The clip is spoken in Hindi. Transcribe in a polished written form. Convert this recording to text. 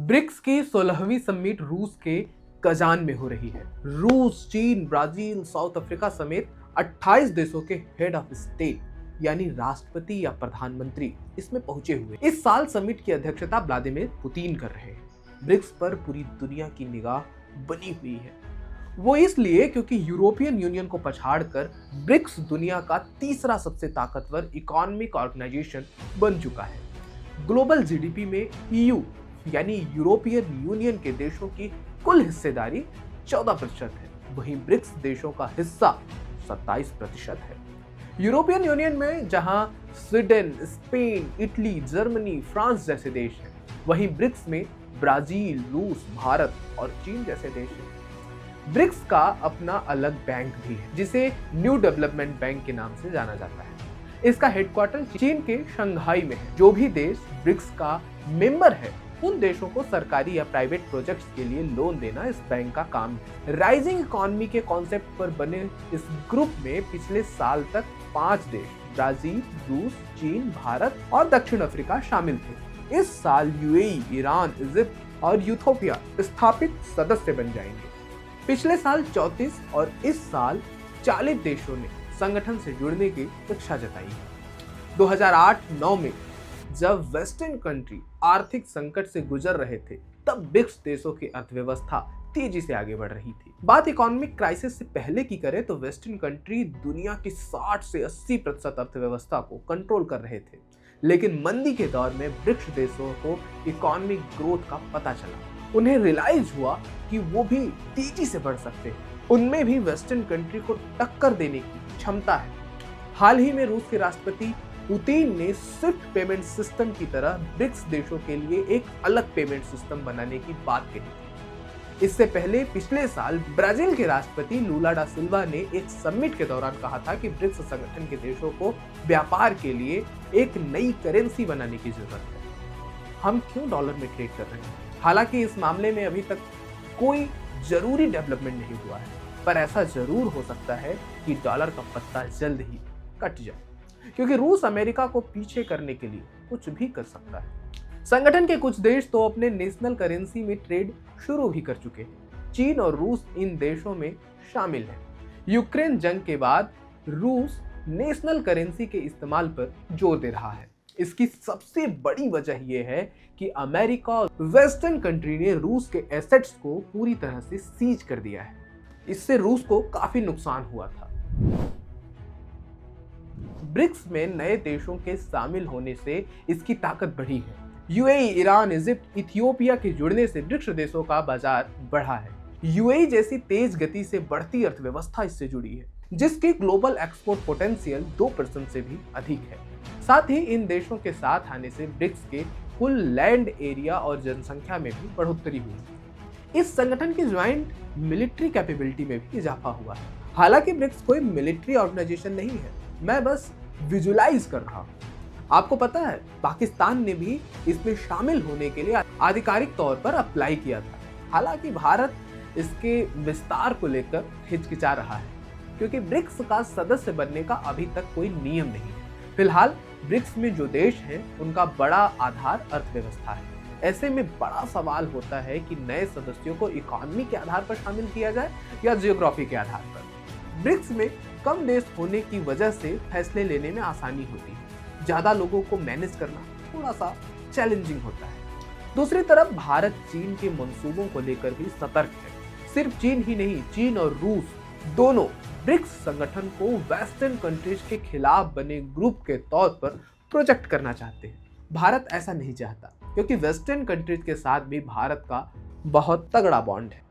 ब्रिक्स की 16वीं समिट रूस के कजान में हो रही है। रूस, चीन, ब्राजील, साउथ अफ्रीका समेत 28 देशों के हेड ऑफ स्टेट यानी राष्ट्रपति या प्रधानमंत्री इसमें पहुंचे हुए। इस साल समिट की अध्यक्षता व्लादिमीर पुतिन कर रहे हैं। ब्रिक्स पर पूरी दुनिया की निगाह बनी हुई है। वो इसलिए क्योंकि यूरोपियन यूनियन को पछाड़कर ब्रिक्स दुनिया का तीसरा सबसे ताकतवर इकोनॉमिक ऑर्गेनाइजेशन बन चुका है। ग्लोबल जीडीपी में ईयू यानी यूरोपियन यूनियन के देशों की कुल हिस्सेदारी 14% है, वहीं ब्रिक्स देशों का हिस्सा 27% है। यूरोपियन यूनियन में जहां Sweden, Spain, Italy, Germany, France जैसे देश हैं, वहीं ब्रिक्स में ब्राजील, रूस, भारत और चीन जैसे देश हैं। ब्रिक्स का अपना अलग बैंक भी है जिसे न्यू डेवलपमेंट बैंक के नाम से जाना जाता है। इसका हेडक्वार्टर चीन के शंघाई में है। जो भी देश ब्रिक्स का मेंबर है उन देशों को सरकारी या प्राइवेट प्रोजेक्ट्स के लिए लोन देना इस बैंक का काम है। राइजिंग इकोनॉमी के कॉन्सेप्ट पर बने इस ग्रुप में पिछले साल तक 5 देश ब्राजील, रूस, चीन, भारत और दक्षिण अफ्रीका शामिल थे। इस साल यूएई, ईरान, इजिप्ट और यूथोपिया स्थापित सदस्य बन जाएंगे। पिछले साल 34 और इस साल 40 देशों ने संगठन से जुड़ने की इच्छा जताई है। 2008-9 में जब वेस्टर्न कंट्री आर्थिक संकट से गुजर रहे थे, तब ब्रिक्स देशों की अर्थव्यवस्था तेजी से आगे बढ़ रही थी। बात इकोनॉमिक क्राइसिस से पहले की करें तो वेस्टर्न कंट्री दुनिया की 60 से 80% अर्थव्यवस्था को कंट्रोल कर रहे थे, लेकिन मंदी के दौर में ब्रिक्स देशों को इकोनॉमिक ग्रोथ का पता चला। उन्हें रियलाइज हुआ कि वो भी तेजी से बढ़ सकते हैं, उनमें भी वेस्टर्न कंट्री को टक्कर देने की क्षमता है। हाल ही में रूस के राष्ट्रपति पुतिन ने स्विफ्ट पेमेंट सिस्टम की तरह ब्रिक्स देशों के लिए एक अलग पेमेंट सिस्टम बनाने की बात कही थी। इससे पहले पिछले साल ब्राजील के राष्ट्रपति लूला डा सिल्वा ने एक समिट के दौरान कहा था कि ब्रिक्स संगठन के देशों को व्यापार के लिए एक नई करेंसी बनाने की जरूरत है। हम क्यों डॉलर में ट्रेड कर रहे हैं? हालांकि इस मामले में अभी तक कोई जरूरी डेवलपमेंट नहीं हुआ है, पर ऐसा जरूर हो सकता है कि डॉलर का पत्ता जल्द ही कट जाए, क्योंकि रूस अमेरिका को पीछे करने के लिए कुछ भी कर सकता है। संगठन के कुछ देश तो अपने नेशनल करेंसी में ट्रेड शुरू भी कर चुके हैं। चीन और रूस इन देशों में शामिल हैं। यूक्रेन जंग के बाद रूस नेशनल करेंसी के इस्तेमाल पर जोर दे रहा है। इसकी सबसे बड़ी वजह यह है कि अमेरिका और वेस्टर्न कंट्री ने रूस के एसेट्स को पूरी तरह से सीज कर दिया है। इससे रूस को काफी नुकसान हुआ था। ब्रिक्स में नए देशों के शामिल होने से इसकी ताकत बढ़ी है। यूएई, ईरान, इजिप्ट, इथियोपिया के जुड़ने से ब्रिक्स देशों का बाजार बढ़ा है। यूएई जैसी तेज गति से बढ़ती अर्थव्यवस्था इससे जुड़ी है, जिसकी ग्लोबल एक्सपोर्ट पोटेंशियल 2% से भी अधिक है। साथ ही इन देशों के साथ आने से ब्रिक्स के कुल लैंड एरिया और जनसंख्या में भी बढ़ोतरी हुई। इस संगठन की ज्वाइंट मिलिट्री कैपेबिलिटी में भी इजाफा हुआ है। हालांकि ब्रिक्स कोई मिलिट्री ऑर्गेनाइजेशन नहीं है, मैं बस विजुलाइज कर रहा हूँ। आपको पता है पाकिस्तान ने भी इसमें शामिल होने के लिए आधिकारिक तौर पर अप्लाई किया था। हालांकि भारत इसके विस्तार को लेकर हिचकिचा रहा है, क्योंकि ब्रिक्स का सदस्य बनने का अभी तक कोई नियम नहीं है। फिलहाल ब्रिक्स में जो देश हैं उनका बड़ा आधार अर्थव्यवस्था है। ऐसे में बड़ा सवाल होता है कि नए सदस्यों को इकोनॉमी के आधार पर शामिल किया जाए या जियोग्राफी के आधार पर। ब्रिक्स में कम देश होने की वजह से फैसले लेने में आसानी होती है। ज्यादा लोगों को मैनेज करना थोड़ा सा चैलेंजिंग होता है। दूसरी तरफ भारत चीन के मंसूबों को लेकर भी सतर्क है। सिर्फ चीन ही नहीं, चीन और रूस दोनों ब्रिक्स संगठन को वेस्टर्न कंट्रीज के खिलाफ बने ग्रुप के तौर पर प्रोजेक्ट करना चाहते हैं। भारत ऐसा नहीं चाहता, क्योंकि वेस्टर्न कंट्रीज के साथ भी भारत का बहुत तगड़ा बॉन्ड है।